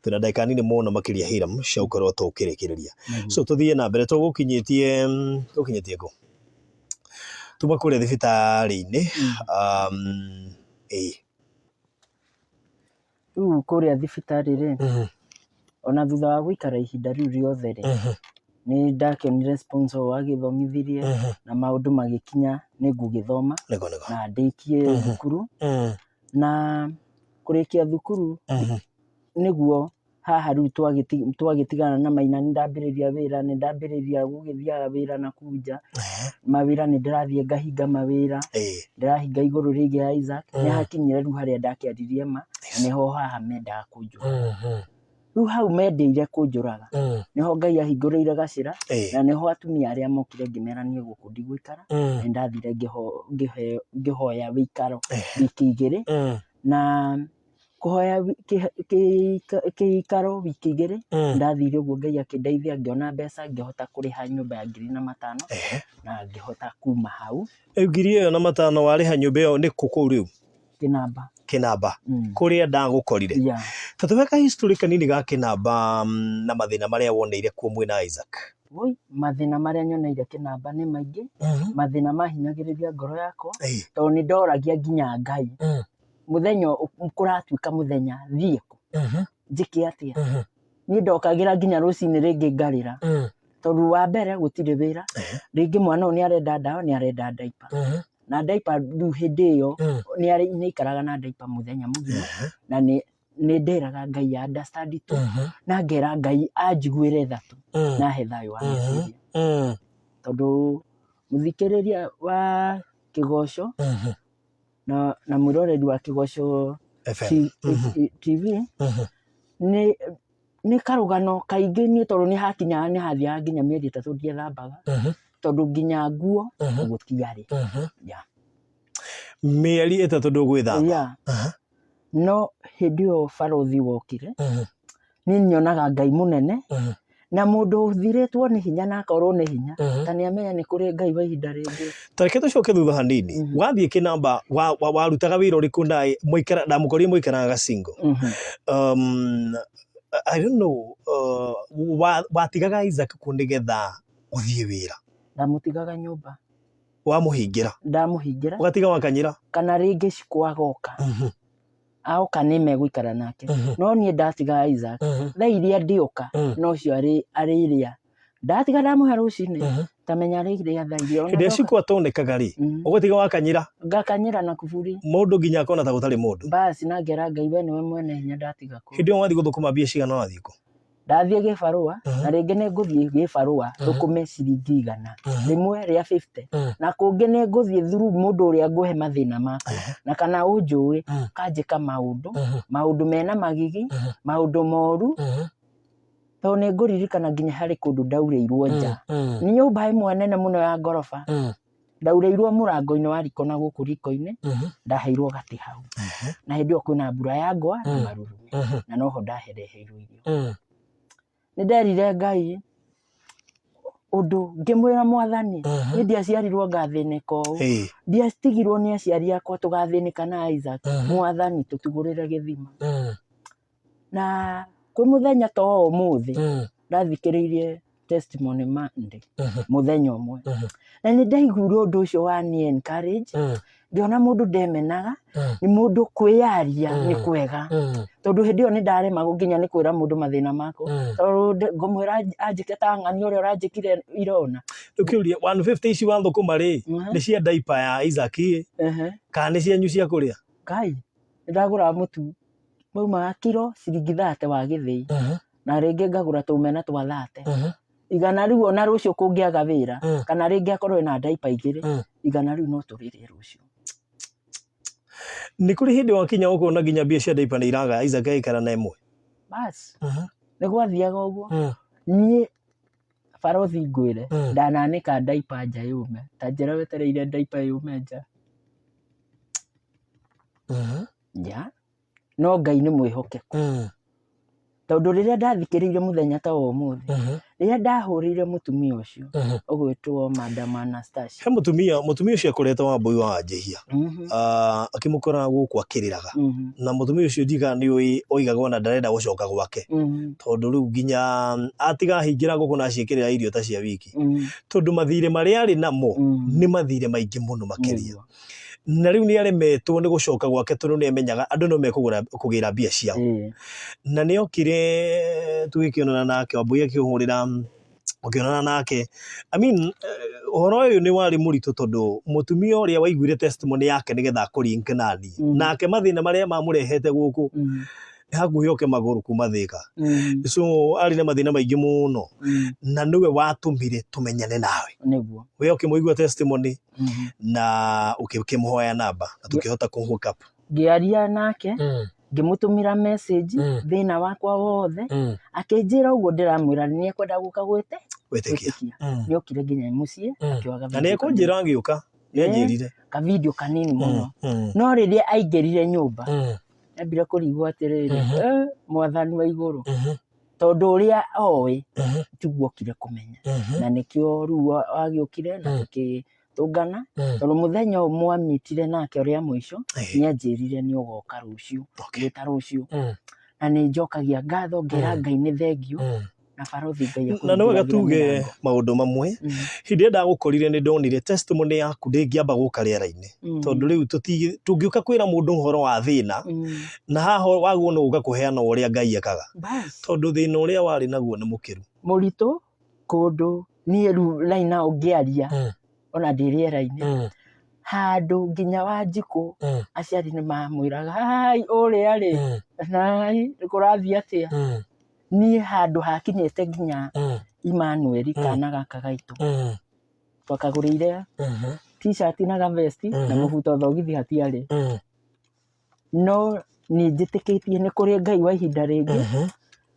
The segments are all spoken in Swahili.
twina ndagika nini muno makiria Hiram cia gukorwo tukirikiria so tuthie na mbere tugukinyitie ku tuma kuria thibitari-ini riu kuria thibitari ona thutha wa guikara ihinda riu riothe ni ndakionire sponsor wagithomithirie na maundu magikinya ni ngugithoma na ndikie thukuru na kurikia thukuru niguo haha riu twagitigana na Maina ni ndambiriria gugithiaga wira na kuja mawira ni ndirathie ngahinga mawira ndirahinga iguru rigi Isaac ni hakinyire riu haria ndakiaririe ma niho haha mendaga kunjura riu hau mendeire kunjuraga niho Ngai ahinguriire gacira na niho atumia aria mokire ngimera nie guku ndigwikara ni ndathire ngihoya wikaro wiki igiri na kuhoya kiikaro wiki igiri ndathire guo Ngai akindeithia ngiona mbeca ngihota kuriha nyumba ya 5,000 na ngihota kuma hau ngiri iyo na 5,000 wariha nyumba iyo ni kuku riu Kinamba kuria ndagukorire tatubeka history kanini ga Kinamba na mathina maria woneire kuo mwina Isaac mathina maria nyoneire Kinamba ni maingi mathina mahinyagiriria ngoro yakwa to ni ndoragia nginya Ngai muthenya kuratuika muthenya thieko njike atia ni ndokagira nginya rucini ringi ngarira tondu wa mbere gutire wira ringi mwana ni arenda dawa ni arenda diaper na diaper riu hindi iyo ni ikaraga na diaper muthenya mugima na ni nderaga Ngai understand tu na ngera Ngai anjiguire thatu na he thayo wa meciria tondu muthikiriria wa Kigosho na mwiroreri wa Kigosho TV ni karugano kaingi ni tondu ni hakinya ni hathia nginya mieri 3 ndiethambaga tondu nginya nguo gutiari mieri 3 ndugwithamba no hindi yo barothi wokire ni nyonaga Ngai munene na mundu uthiritwo ni hinya na akorwo ni hinya tani amenya ni kuri Ngai wa ihinda ringi tareke tucoke thutha hanini wathie Kinamba warutaga wira uriku nae muikara ndamukorie muikaraga Gacingo I don't know watigaga Isaac ku nigetha uthie wira ndamutigaga nyumba wamuhingira ndamuhingira ugatiga wakanyira kana ringi cikwagoka aoka ni megwikara nake no nie ndatiga Isaac tha iria ndioka no cio ariria ndatiga ndamuhe rucini tamenya ariria tha irio ndio cikwa tonekaga ri ugutiga wakanyira ngakanyira na kuburi mundu nginya akona ta gutari mundu basi na ngera Ngai we niwe mwene hinya ndatiga ku hindi wathi guthukuma bia cigana wathi ku ndathie gibarua na ringi ni nguthie gibarua thukume ciringi 100 rimwe ria 50 na kungi ni nguthie through mundu uria nguhe mathina makwa na kana unjui kanjika maundu mena magigi maundu moru to ni nguririkana nginya hari kundu ndaurirwo nja ni nyumba imwe nene muno ya ngorofa ndaurirwo murango-ini wa riko na guku riko-ini ndaheirwo gati hau na hindi yo kwina mbura ya ngwa na marurumi na noho ndahereheirwo irio ni nderire Ngai undu ngimwira Mwathani ni ndiaciarirwo ngathinika uu ndiatigirwo ni aciari akwa tugathinika na Isaac Mwathani tutugurire githima na kwi muthenya to umuthi ndathikiriirie testimony Monday muthenya umwe na ni ndaiguire undu ucio wa ni encourage ndiona mundu ndemenaga ni mundu kwiyaria ni kwega tondu hindi yo ni ndarema nginya ni kwira mundu mathina mako tondu ngumwira anjike ta ng'ani uria uranjikire irona ukiuria 150 ici wa thukuma ri ni cia diaper ya Isaac kana ni cia nyu cia kuria Ngai ndagura mutu mauma kilo ciringi 30 wa githii na ringi ngagura tumena twa 30 igana riu ona rucio kungiaga wira kana ringi akorwe na diaper igiri igana riu no turire rucio ni kuri hindi wakinya ukona nginya bia cia diaper ni iraga Isaac aikara na imwe bas ni gwathiaga uguo nie barothi ngwire ndananika diaper nja yume ta njira wetereire diaper yume nja no Ngai ni mwihokeku tondu riria ndathikiriire muthenya ta umuthi riria ndahurire mutumia ucio ugwitwo Madam Anastasia he mutumia ucio akoretwo Wambui wa Wanjihia akimukora guku akiriraga na mutumia ucio ndiga ni oigaga ona ndarenda gucoka gwake tondu riu nginya atiga hingira guku na ciikirira irio ta cia wiki tondu mathire maria ari namo ni mathire maingi muno makiria na riu ni aremetwo ni gucoka gwake tondu ni amenyaga andu no mekugira mbia ciao na ni okire twikionana nake Wambui akihurira ukionana nake uhoro uyu ni wari muritu tondu mutumia uria waiguire testimony yake nigetha akurinke nani nake mathina maria mamurehete guku hakuhi oke maguru kuma Thika so ari na mathina maingi muno na niwe watumire tumenyane nawe niguo we ukimuigua testimony na ukimuhoya namba na tukihota ku hook up ngiaria nake ngimutumira message thina wakwa wothe akinjira uguo ndiramwira ni ekwenda guka gwitikia ni okire nginya mucii akiwaga na ni ekunjira agiuka ni anjirire ka video kanini muno no riria aingirire nyumba ambire kurigwo atiriri mwathani wa iguru tondu uria owi tiguo kire kumenya na nikio riu agiukire na tukitungana tondu muthenya umwe amitire nake uria mwisho ni anjirire ni ugoka rucio gita rucio na ni njokagia ngatho ngira Ngai ni thengio na barothi Ngai na no gatuge maundu mamwe hindi ndagukorire ni ndonire testimony yaku ndingiamba guka riera-ini tondu riu tungiuka kwira mundu uhoro wa thina na haha waguo no uga kuheana uria Ngai ekaga tondu thina uria wari naguo ni mukiru muritu kundu ni riu laina ungiaria ona ndiriera-ini handu nginya Wanjiku aciari ni mamwiraga hai uria ri nai kurathia atia ni handu hakinyete nginya Emmanuel kana gaka gaitu twakagurire t-shirt na ga vest na mubuto thogithi hatiari no ni njitikitie ni kuri Ngai wa ihinda ringi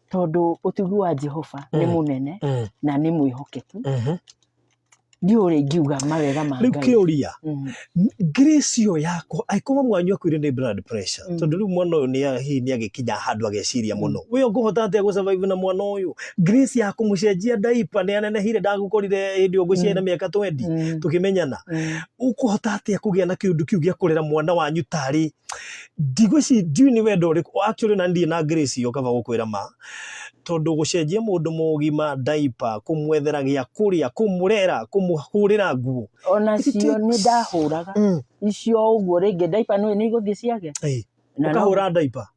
tondu utugi wa Jehova ni munene na ni mwihokeku ndiuri ngiuga mawega ma Ngai riu kiuria grace yo yako aikoma mwanyu akwire ni blood pressure tondu riu mwana uyu ni agikinya handu ageciria muno we nguhota atia gu survive na mwana uyu grace yako mucenjia diaper ni anenehire ndagukorire hindi uguciena miaka 20 tukimenyana ukuhota atia kugia na kiundu kiu gia kurera mwana wanyu tari ndigwici ndiu ni wendo uriku actually na ndie na grace yo kava gukwira ma tondu gucenjia mundu mugima diaper kumwethera gia kuria kumurera kumuhurira nguo ona cio ni ndahuraga icio uguo ringi diaper no ni iguthie ciake na ukahura diaper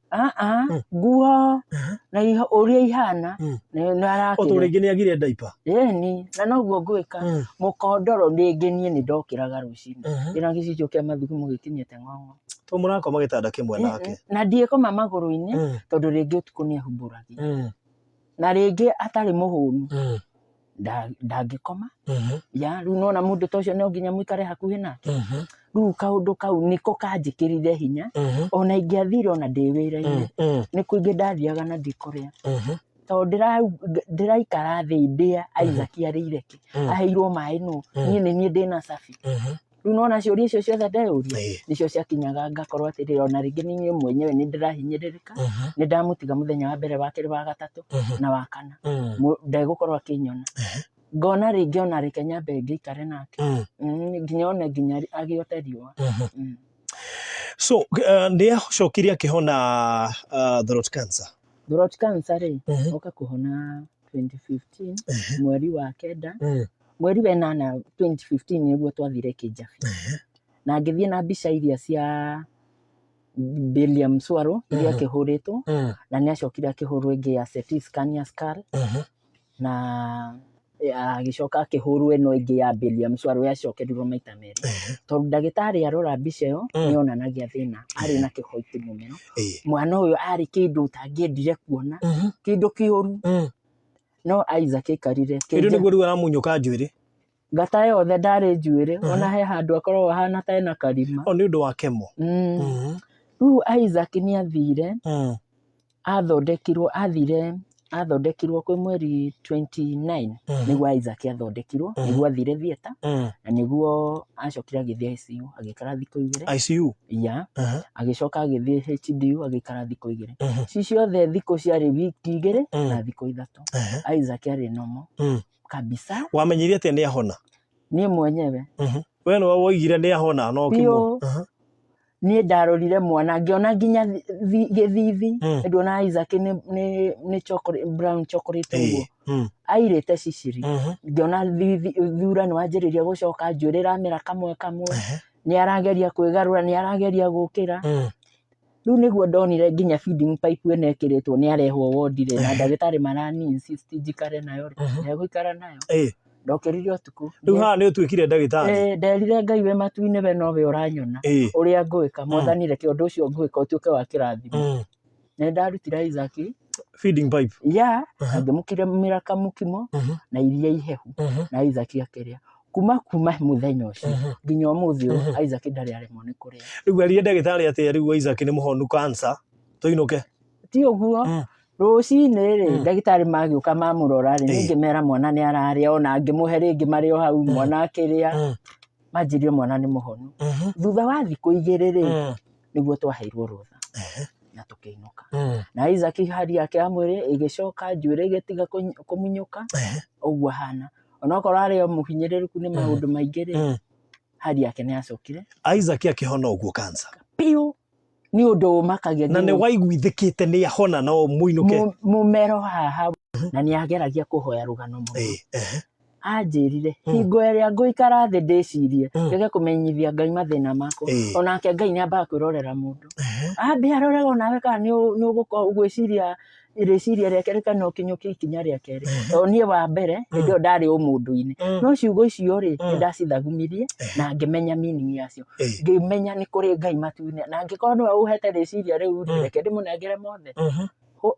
nguo na uria ihana na arake oto ringi ni agire diaper ni na noguo ngwika mukondoro ringi nie ni ndokiraga rucini ina gicicio kia mathugumo gikinyete ng'ong'o to murakoma gitanda kimwe nake na ndiekoma maguru-ini tondu ringi utuku ni ahumburagia na ringi atari muhunu ndangikoma ya riu nona mundu ta ucio no nginya muikare hakuhi nake riu kaundu kau niko kanjikirire hinya ona ingiathire ona ndi wira-ini ni kuingi ndathiaga na ndikuria tondu ndiraikara thi ndia Isaac arire ki aheirwo mai no nie ndina safi riu nona ciuria icio ciothe ndeuria nicio ciakinyaga ngakorwo atiri ona ringi ni mwenyewe ni ndirahinyiririka ni ndamutiga muthenya wa mbere wa kiri wa gatatu na wa kana ndegukorwo akinyona ngona ringi ona reke nyambe ngikare nake nginya agiote riua so ndi acokirie akihona throat cancer ri oka kuhona 2015 mweri wa kenda mweri wa 8 2015 niguo twathire Kijabi na ngithie na mbica iria cia William Swaro iria kihuritwo na ni acokire akihurwo ingi ya CT scan ya skull na agicoka akihurwo ino ingi ya William Swaro yacokerirwo maita meri tondu ndagitari arora mbica iyo ni onanagia thina ari na kihoiti mumero mwana uyu ari kindu utangiendire kuona kindu kiuru no Isaac ikarire kindu niguo riu aramunyuka njuiri ngata yothe ndari njuiri ona he handu akorwo hana ta ena karima o ni undu wa kemo riu Isaac ni athire athondekirwo athire athondekirwo kwĩ mweri 29 nĩguo Isaac athondekirwo nĩguo athire theater na nĩguo acokire agĩthiĩ ICU agĩikara thikũ 2 ICU agĩcoka agĩthiĩ HDU agĩikara thikũ 2 ci ciothe thikũ ciarĩ wiki 2 na thikũ 3 Isaac arĩ normal kabisa. Wamenyire atĩ nĩ ahona? Niĩ mwenyewe we no woigire nĩ ahona no kimo niĩ ndarorire mwana ngĩona nginya gĩthithi ndona Isaac nĩ chocolate brown chocolate ũguo airĩte ciciri ngĩona thura nĩ wanjĩrĩria gũcoka njuĩrĩ ramera kamwe nĩ arageria kwĩgarũra nĩ arageria gũkĩra rĩu nĩguo ndonire nginya feeding pipe ĩno ĩkĩrĩtwo nĩ arehwo wodi-rĩ na ndagĩtarĩ marani insist njikare nayo ndegũikara nayo ndokĩrire ũtukũ rĩu haha nĩ ũtuĩkire ndagĩtarĩ nderire Ngai we matu-inĩ we nowe ũranyona ũrĩa ngwĩka mwathani reke ũndũ ũcio ngwĩka ũtuĩke wa kĩrathimo nĩ ndarutire Isaac feeding pipe ngĩmũkĩrĩmĩra kamũkimo na iria ihehu na Isaac akĩrĩa kuma mũthenya ũcio nginya ũmũthĩ ũyũ Isaac ndarĩ aremwo nĩ kũrĩa. Rĩu arire ndagĩtarĩ atĩ rĩu Isaac nĩ mũhonu cancer tũinũke? Ti ũguo rũcinĩ-rĩ ndagĩtarĩ magĩũka mamũrora-rĩ nĩngĩmera mwana nĩ ararĩa ona ngĩmũhe rĩngĩ marĩ o hau mwana akĩrĩa manjĩrire mwana nĩ mũhonu. Thutha wa thikũ 2-rĩ nĩguo twaheirwo rũtha na tũkĩinũka na Isaac hali yake ya mwĩrĩ ĩgĩcoka njuĩrĩ ĩgĩtiga kũmunyũka ũguo hana onokorwo arĩ o mũhinyĩrĩrĩku nĩ maũndũ maingĩ-rĩ hali yake nĩ yacokire. Isaac akĩhona ũguo cancer piũ nĩ ũndũ ũmakagia na nĩ waiguithĩkĩte nĩ ahona no mũinũke mũmero haha na nĩ ageragia kũhoya rũgano mũno anjĩrire hingo ĩrĩa ngũikara thĩ ndĩcirie ngeke kũmenyithia Ngai mathĩna makwa onake Ngai nĩ ambaga kwĩrorera mũndũ ambe arorega onawe kana nĩ ũgũkorwo gwĩciria rĩciria rĩake rĩkana ũkinyũkie ikinya rĩa kerĩ tondũ niĩ wa mbere hĩndĩ ĩyo ndarĩ ũmũndũ-inĩ no ciugo icio-rĩ nĩ ndacithagumirie na ngĩmenya meaning yacio ngĩmenya nĩ kũrĩ Ngai matu-inĩ na angĩkorwo nĩwe ũhete rĩciria rĩu reke ndĩmũnengere mothe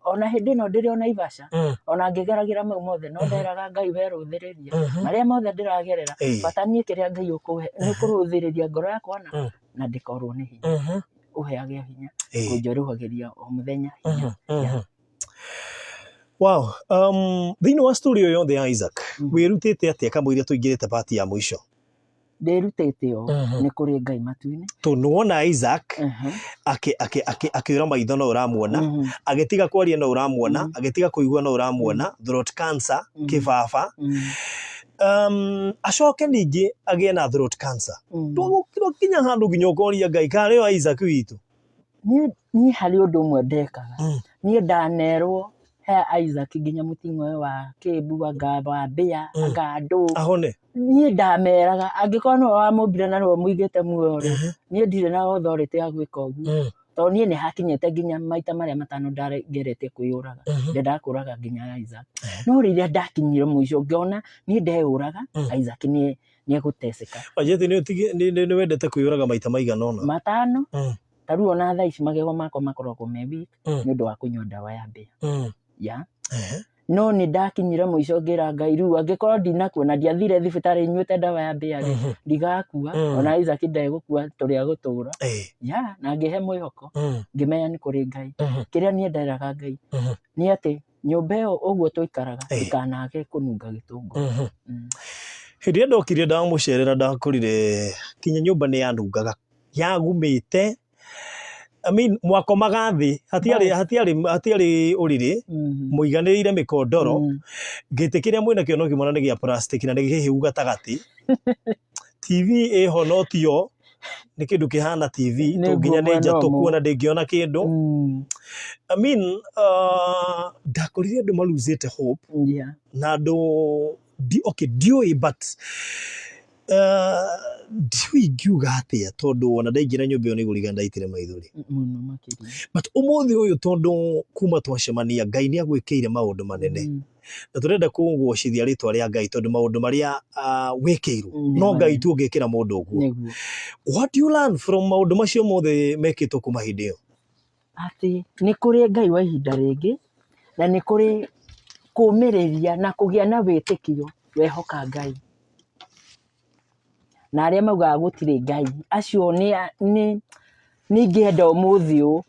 ona hĩndĩ ĩno ndĩrĩ o Naivasha ona ngĩgeragĩra mau mothe no nderaga Ngai werũthĩrĩria marĩa mothe ndĩragerera bata niĩ kĩrĩa Ngai ũkũhe nĩ kũrũthĩrĩria ngoro yakwa na ndĩkorwo nĩ hinya ũheage hinya kũnjerũhagĩria o mũthenya hinya. Wow, thĩinĩ wa story ĩyo yothe ya Isaac wĩrutĩte atĩa kamũira tũingĩrĩte part ya mũico? Ndĩrutĩte o nĩ kũrĩ Ngai matu-inĩ tondũ nĩwona Isaac akĩũra maitho no ũramuona agĩtiga kwaria no ũramuona agĩtiga kũigua no ũramuona throat cancer kĩbaba acoke ningĩ agĩe na throat cancer twagũkirwo kinya handũ nginya ũkoria Ngai karĩ o Isaac witũ. Niĩ harĩ ũndũ ũmwe ndekaga niĩ ndanerwo he Isaac nginya mũting'o ũyũ wa Kĩmbu wa Mbĩa Ngandũ ahone niĩ ndameraga angĩkorwo nĩwe wamũmbire na nĩwe mũigĩte muoyo-rĩ niĩ ndirĩ na authority ya gwĩka ũguo tondũ niĩ nĩ hakinyĩte nginya maita marĩa 5 ndagerete kwĩyũraga ndakũraga nginya Isaac no rĩrĩa ndakinyire mũico ngĩona niĩ ndeyũraga Isaac nĩ egũteceka. Wajeti nĩ wendete kwĩyũraga maita maigana ũna? 5 tarĩu ona thaa ici magego makwa makoragwo me weak nĩ ũndũ wa kũnyua ndawa ya Mbĩa no nĩ ndakinyire mũico ngĩra Ngai rĩu angĩkorwo ndinakuona ndiathire thibitarĩ nyuĩte ndawa ya Mbĩa-rĩ ndigakua ona Isaac ndegũkua tũrĩ agũtũra na ngĩhe mwĩhoko ngĩmenya nĩ kũrĩ Ngai kĩrĩa niĩ nderaga Ngai nĩ atĩ nyũmba ĩyo ũguo tũikaraga ndikanage kũnunga gĩtũngũrũ. Hĩndĩ ĩrĩa ndokire ndamũcerera ndakorire kinya nyũmba nĩ yanungaga yagumĩte mwakomaga thĩ hatiarĩ ũrĩrĩ mũiganĩrĩire mĩkondoro gĩtĩ kĩrĩa mwĩna kĩo no kĩmwana nĩ gĩa plastic na nĩ gĩhĩu gatagatĩ TV ĩho no tio nĩ kĩndũ kĩhana TV tũnginya nĩ njatũ kuona ndĩngĩona kĩndũ ndakorire andũ maruzĩte hope na andũ ndiũĩ but ndiũĩ ingiuga atĩa tondũ ona ndaingĩra nyũmba ĩyo nĩgũriga ndaitire maithori but ũmũthĩ ũyũ tondũ kuma twacemania Ngai nĩ agwĩkĩire maũndũ manene na tũrenda kũgocithia rĩtwa rĩa Ngai tondũ maũndũ marĩa wĩkĩirwo no Ngai tu ũngĩkĩra mũndũ ũguo. What do you learn from maũndũ macio mothe mekĩtwo kuma hĩndĩ ĩyo? Atĩ nĩ kũrĩ Ngai wa ihinda rĩngĩ na nĩ kũrĩ kũũmĩrĩria na kũgĩa na wĩtĩkio wehoka Ngai na arĩa maugaga gũtirĩ Ngai acio nĩ ingĩenda ũmũthĩ ũyũ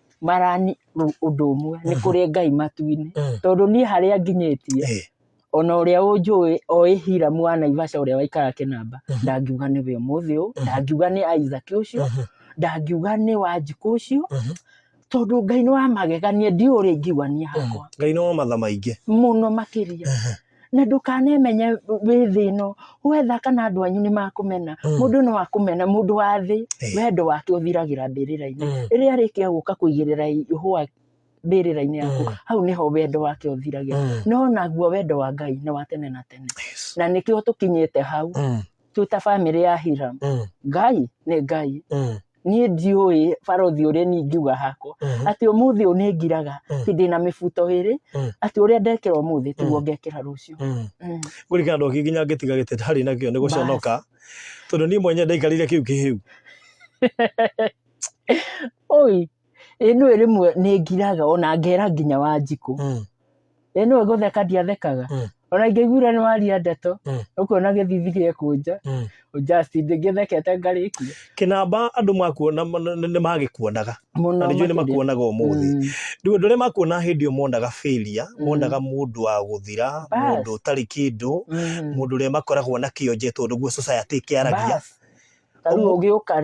ũndũ ũmwe nĩ kũrĩ Ngai matu-inĩ tondũ niĩ harĩa nginyĩtie ona ũrĩa ũnjũĩ oĩ Hiramu wa Naivasha ũrĩa waikara Kĩnamba ndangiuga nĩwe ũmũthĩ ũũ, ndangiuga nĩ Isaac ũcio, ndangiuga nĩ Wanjikũ ũcio, tondũ Ngai nĩ wa magegania ndiũĩ ũrĩa ingiuga niĩ hakwa. Ngai nĩ wa matha maingĩ mũno makĩria. Na ndũkanemenya wĩ thĩ ĩno wetha kana andũ anyu nĩ makũmena, mũndũ no akũmena, mũndũ wa thĩ wendo wake ũthiragĩra mbĩrĩra-inĩ. Rĩrĩa arĩkia gũka kũigĩrĩra ihũa mbĩrĩra-inĩ yaku, hau nĩho wendo wake ũthiragĩra. No naguo wendo wa Ngai nĩ wa tene na tene, na nĩkĩo tũkinyĩte hau twĩ ta bamĩrĩ ya Hiramu. Ngai nĩ Ngai. Niĩ ndiũĩ barothi ũrĩa niĩ ingiuga hakwa atĩ ũmũthĩ ũyũ nĩ ngiraga hĩndĩ na mĩbuto ĩrĩ atĩ ũrĩa ndekĩra ũmũthĩ tiguo ngekĩra rũciũ. Ngũrĩka andũ nginya ngĩtiga gĩtĩ ndarĩ nakĩo nĩ gũconoka tondũ niĩ mwenye ndaikarire kĩu kĩhĩu. Oi ĩno rĩmwe nĩ ngiraga ona ngera nginya Wanjikũ. Ĩno gũtheka ndiathekaga ona ingĩiguire nĩ waria ndeto ũkona gĩthithi gĩekũnja just ndingĩthekete ngarĩkia. Kĩnamba andũ makuona nĩ magĩkuonaga na nĩnjũĩ nĩ makuonaga ũmũthĩ. Rĩu andũ arĩa makuona hĩndĩ ĩyo monaga failure, monaga mũndũ wa gũthira, mũndũ ũtarĩ kĩndũ, mũndũ ũrĩa makoragwo na kĩonje tondũ guo society ĩkĩaragia. Tarĩu ũgĩũka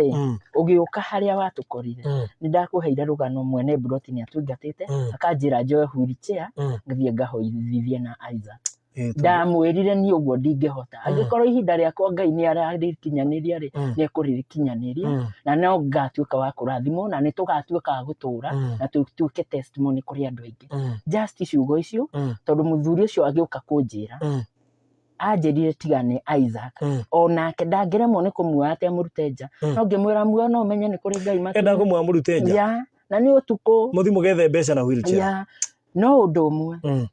ũgĩũka harĩa watũkorire nĩ ndakũheire rũgano mwene Buroti nĩ atũingatĩte akanjĩra njoe wheelchair ngĩthiĩ ngahoithithie na Isaac. Ndamwĩrire niĩ ũguo ndingĩhota, angĩkorwo ihinda rĩakwa Ngai nĩ ararĩkinyanĩria rĩ nĩ ekũrĩkinyanĩria na no ngatuĩka wa kũrathimwo na nĩ tũgatuĩka a gũtũra na tũtuĩke testimony kũrĩ andũ aingĩ. Just ciugo icio tondũ mũthuri ũcio agĩũka kũnjĩra anjĩrire tiga nĩ Isaac, onake ndangĩremwo nĩ kũmuoya atĩ amũrute nja, no ngĩmwĩra muoyo no ũmenye nĩ kũrĩ Ngai matu. Enda kũmuoya mũrute nja na nĩ ũtukũ mũthiĩ mũgethe mbeca na wheelchair. No ũndũ ũmwe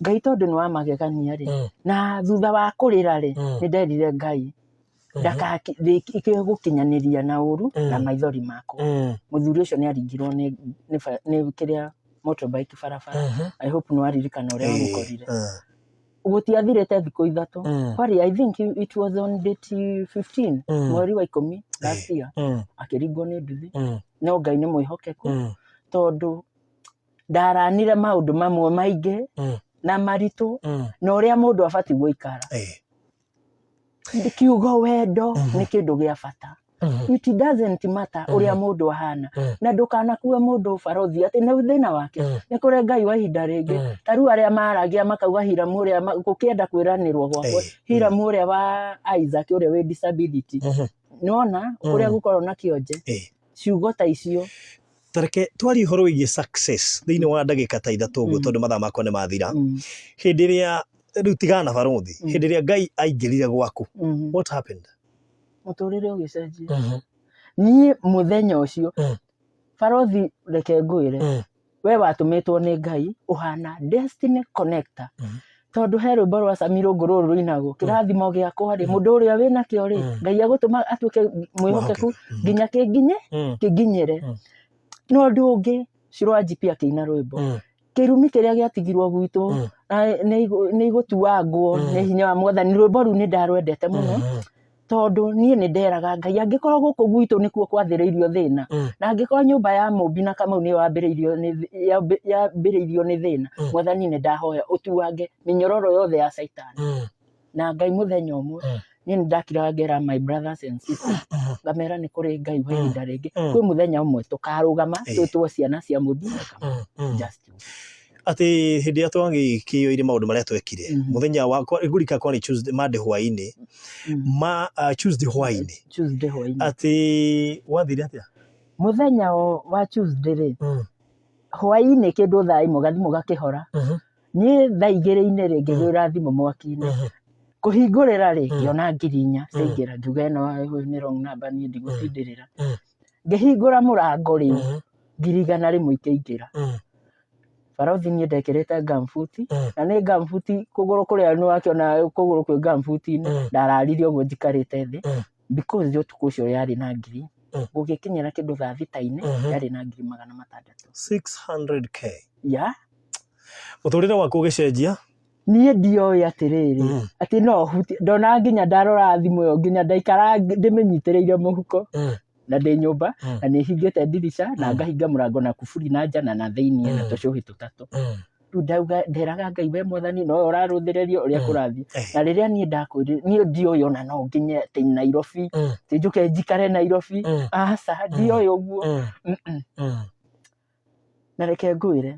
Ngai tondũ nĩ wa magegania rĩ na thutha wa kũrĩra rĩ nĩ nderire Ngai ndakagũkinyanĩria na ũru na maithori makwa. Mũthuri ũcio nĩ aringirwo nĩ kĩrĩa motorbike barabara. I hope nĩ waririkana ũrĩa wamũkorire. Gũtiathirĩte thikũ ithatũ kwarĩ I think it was on date 15 mweri wa 10 last year akĩringwo nĩ nduthi. No Ngai nĩ mwĩhokeku tondũ ndaranire maũndũ mamwe maingĩ na maritũ na ũrĩa mũndũ abatiĩ gũikara. Kiugo wendo nĩ kĩndũ gĩa bata. It doesn't matter ũrĩa mũndũ ahana na ndũkanakue mũndũ barothi atĩ nĩ thĩna wake. Nĩ kũrĩ Ngai wa ihinda rĩngĩ tarĩu arĩa maragia makauga Hiramu ũrĩa gũkĩenda kwĩranĩrwo gwakwa Hiramu ũrĩa wa Isaac ũrĩa wĩ disability. Nĩwona ũrĩa gũkorwo na kĩonje ciugo ta icio. Tareke twari ũhoro wĩgiĩ success thĩinĩ wa ndagĩka ta ithatũ ũguo tondũ mathaa makwa nĩ mathira. Hĩndĩ ĩrĩa rĩu tigana barothi hĩndĩ ĩrĩa Ngai aingĩrire gwaku what happened? Mũtũrĩre ũgĩcenjia. Niĩ mũthenya ũcio barothi reke ngwĩre we watũmĩtwo nĩ Ngai ũhana destiny connector tondũ he rwĩmbo rwa Sami Rũngũ rũrũ rũinagwo kĩrathimo gĩakwa rĩ mũndũ ũrĩa wĩna kĩo rĩ Ngai agũtũma atuĩke mwĩhokeku nginya kĩnginyĩre. No ũndũ ũngĩ Shirũ Wanjiku akĩina rwĩmbo kĩrumi kĩrĩa gĩatigirwo gwitũ nĩ igũtuangwo nĩ hinya wa Mwathani. Rwĩmbo rũu nĩ ndarwendete mũno tondũ niĩ nĩ nderaga Ngai angĩkorwo gũkũ gwitũ nĩkuo kwathĩrĩirio thĩna na angĩkorwo nyũmba ya Mũmbi na Kamau nĩ yambĩrĩirio nĩ thĩna, Mwathani nĩ ndahoya ũtuange mĩnyororo yothe ya Saitani. Na Ngai mũthenya ũmwe niĩ nĩ ndakiraga ngera my brothers and sisters ngamera nĩ kũrĩ Ngai wa ihinda rĩngĩ kwĩ mũthenya ũmwe tũkarũgama twĩtwo ciana cia Mũmbi na Kamau. Atĩ hĩndĩ ĩrĩa twagĩkĩoire maũndũ marĩa twekire mũthenya wakwa ngũrika kwarĩ Tuesday Monday hwaĩ-inĩ Tuesday hwaĩ-inĩ atĩ wathire atĩa mũthenya wa Tuesday rĩ hwaĩ-inĩ kĩndũ thaa ĩmwe gathimũ gakĩhora niĩ thaa igĩrĩ-inĩ rĩ ngĩgwĩra thimũ mwaki-inĩ kũhingũrĩra rĩ ngĩona 4,000 ciaingĩra ngiuga ĩno nĩ wrong number niĩ ndigũtindĩrĩra. Ngĩhingũra mũrango rĩu 100,000 ikĩingĩra. Barothi niĩ ndekĩrĩte gumboot na nĩ gumboot kũgũrũ kũrĩa nĩ wakĩona kũgũrũ kwĩ gumboot-inĩ ndararire ũguo njikarĩte thĩ because ũtukũ ũcio yarĩ na ngiri gũgĩkinyĩra kĩndũ thaa thita-inĩ yarĩ na 600,000. Ya mũtũrĩre waku ũgĩcenjia? Niĩ ndioĩ atĩrĩrĩ atĩ no ndona nginya ndarora thimũ ĩyo nginya ndaikara ndĩmĩnyitĩrĩire mũhuko na ndĩ nyũmba na nĩ hingĩte ndirica na ngahinga mũrango na kuburi na nja na thĩinĩ na tũcũhĩ tũtatũ. Rĩu ndauga nderaga Ngai we Mwathani no ũrarũthĩrĩrio ũrĩa kũrathiĩ. Na rĩrĩa niĩ ndakwĩrĩra niĩ ndiũĩ ona no nginye atĩ Nairobi atĩ njũke njikare Nairobi, aca ndiũĩ ũguo. Na reke ngwĩre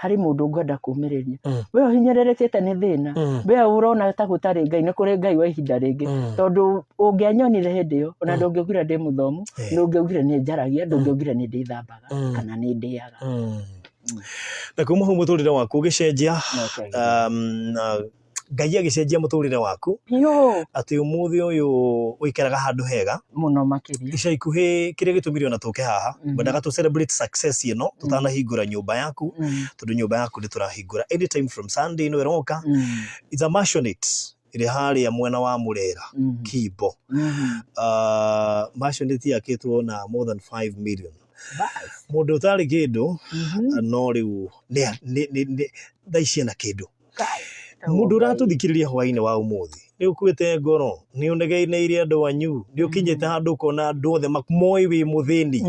harĩ mũndũ ngwenda kũũmĩrĩria, we ũhinyĩrĩrĩkĩte nĩ thĩna, we ũrona ta gũtarĩ Ngai, nĩ kũrĩ Ngai wa ihinda rĩngĩ. Tondũ ũngĩanyonire hĩndĩ ĩyo ona ndũngĩaugire ndĩ mũthomu, ndũngĩaugire nĩ njaragia, ndũngĩaugire nĩ ndĩthambaga kana nĩ ndĩaga. Na kuma hau mũtũrĩre waku ũgĩcenjia, Ngai agĩcenjia mũtũrĩre waku atĩ ũmũthĩ ũyũ ũikaraga handũ hega mũno makĩria. Ica ikuhĩ kĩrĩa gĩtũmire ona tũke haha ngwendaga tũ celebrate success ĩno tũtanahingũra nyũmba yaku, tondũ nyũmba yaku nĩ tũrahingũra anytime from Sunday ĩno ĩroka. It's a mansionette ĩrĩ harĩa mwena wa Mũrera Kimbo. Mansionette yakĩtwo na more than 5 million. Mũndũ ũtarĩ kĩndũ no rĩu thaa ici ena kĩndũ. Mũndũ ũratũthikĩrĩria hwaĩ-inĩ wa ũmũthĩ nĩ ũkuĩte ngoro, nĩ ũnegeire andũ anyu, nĩ ũkinyĩte handũ ũkona andũ othe moĩ wĩ mũthĩni.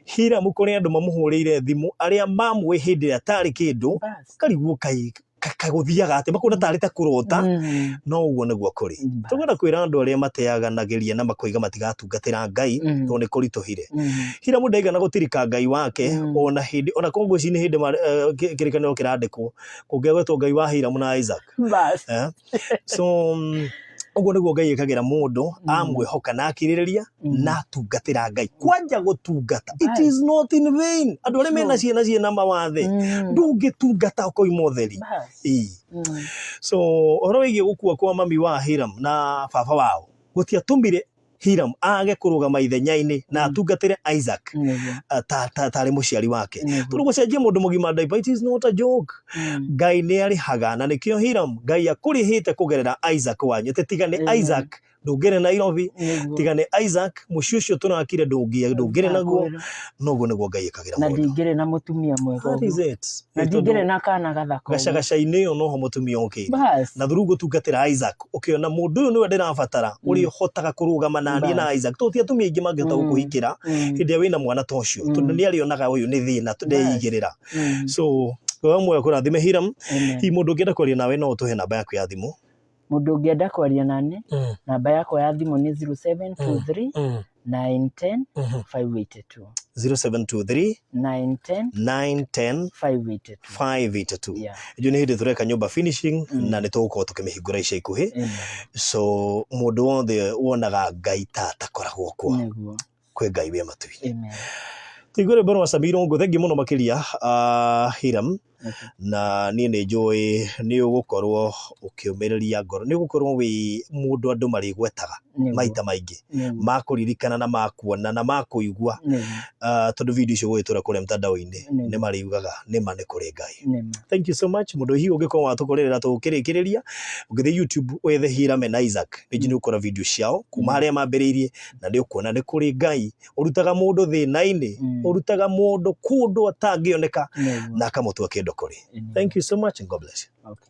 Hiram kũrĩ andũ mamũhũrĩire thimũ arĩa mamũĩ hĩndĩ ĩrĩa atarĩ kĩndũ, karigwo kagũthiaga atĩ makona tarĩ ta kũrota, no ũguo nĩguo kũrĩ. Tũkwenda kwĩra andũ arĩa mateaganagĩria na makoiga matigatungatĩra Ngai tondũ nĩ kũritũhire. Hiram ndaigana gũtirika Ngai wake ona hĩndĩ ona Congress-inĩ hĩndĩ kĩrĩkanĩro kĩrandĩkwo kũngĩagwetwo Ngai wa Hiram na Isaac. So ũguo nĩguo Ngai ĩkagĩra mũndũ amwĩhoka na akirĩrĩria na atungatĩra Ngai. Kwanja gũtungata, it is not in vain. Andũ arĩa mena ciana mawathe ndũngĩtungata ũkoima ũtheri. So ũhoro wĩgiĩ gũkua kwa mami wa Hiram na baba wao gũtiatũmire Hiram age kũrũgama ithenya-inĩ na atungatĩre Isaac tarĩ mũciari wake. Tondũ gũcenjia mũndũ mũgima diaper, it is not a joke. Ngai nĩ arĩhaga na nĩkĩo Hiram Ngai akũrĩhĩte kũgerera Isaac wanyu. Tigane Isaac ndũngĩre Nairobi, tigane Isaac mũciĩ ũcio tũrakire ndũngĩre naguo, noguo nĩguo Ngai ĩkagĩra mũndũ. Na ndingĩre na mũtumia mwega ũguo. Na ndingĩre na kana gathaka. Gacagaca-inĩ ĩyo noho mũtumia okĩire. Na through gũtungatĩra Isaac ũkĩona mũndũ ũyũ nĩwe ndĩrabatara ũrĩa ũhotaga kũrũgama naniĩ na Isaac. Tondũ ti atumia aingĩ mangĩhota gũkũhikĩra hĩndĩ ĩrĩa wĩna mwana ta ũcio, tondũ nĩ arĩonaga ũyũ nĩ thĩna ndeigĩrĩra. So wewe mwe kũrathime Hiram, hihi mũndũ ũngĩenda kwaria nawe no ũtũhe namba yaku ya thimũ. Mũndũ ũngĩenda kwaria nani, namba yakwa ya thimũ nĩ 0723 910 582. 0723 910 582. Ĩyo nĩ hĩndĩ tũreka nyũmba finishing na nĩ tũgũkorwo tũkĩmĩhingũra ica ikuhĩ. So mũndũ wothe wonaga Ngai ta takoragwo kwa kwĩ Ngai wĩ matu-inĩ. Tũigũre mbere wa Samiro ngo thengi mũno makĩria Hiram. Na niĩ nĩ njũĩ nĩ ũgũkorwo ũkĩũmĩrĩria ngoro, nĩ ũgũkorwo wĩ mũndũ andũ marĩgwetaga maita maingĩ makũririkana na makuona na makũigua, tondũ video icio gwĩtũra kũrĩa mtandao-inĩ nĩ mariugaga nĩma nĩ kũrĩ Ngai. Thank you so much. Mũndũ hihi ũngĩkorwo watũkorera tũkĩrĩkĩrĩria ũgĩthiĩ YouTube wethe Hiram na Isaac nĩ ũkora video ciao kuma harĩa mambĩrĩirie na nĩ ũkuona nĩ kũrĩ Ngai ũrutaga mũndũ thĩna-inĩ, ũrutaga mũndũ kũndũ atangĩoneka na akamũtua kĩndũ kũrĩ. Thank you so much and God bless you. Okay.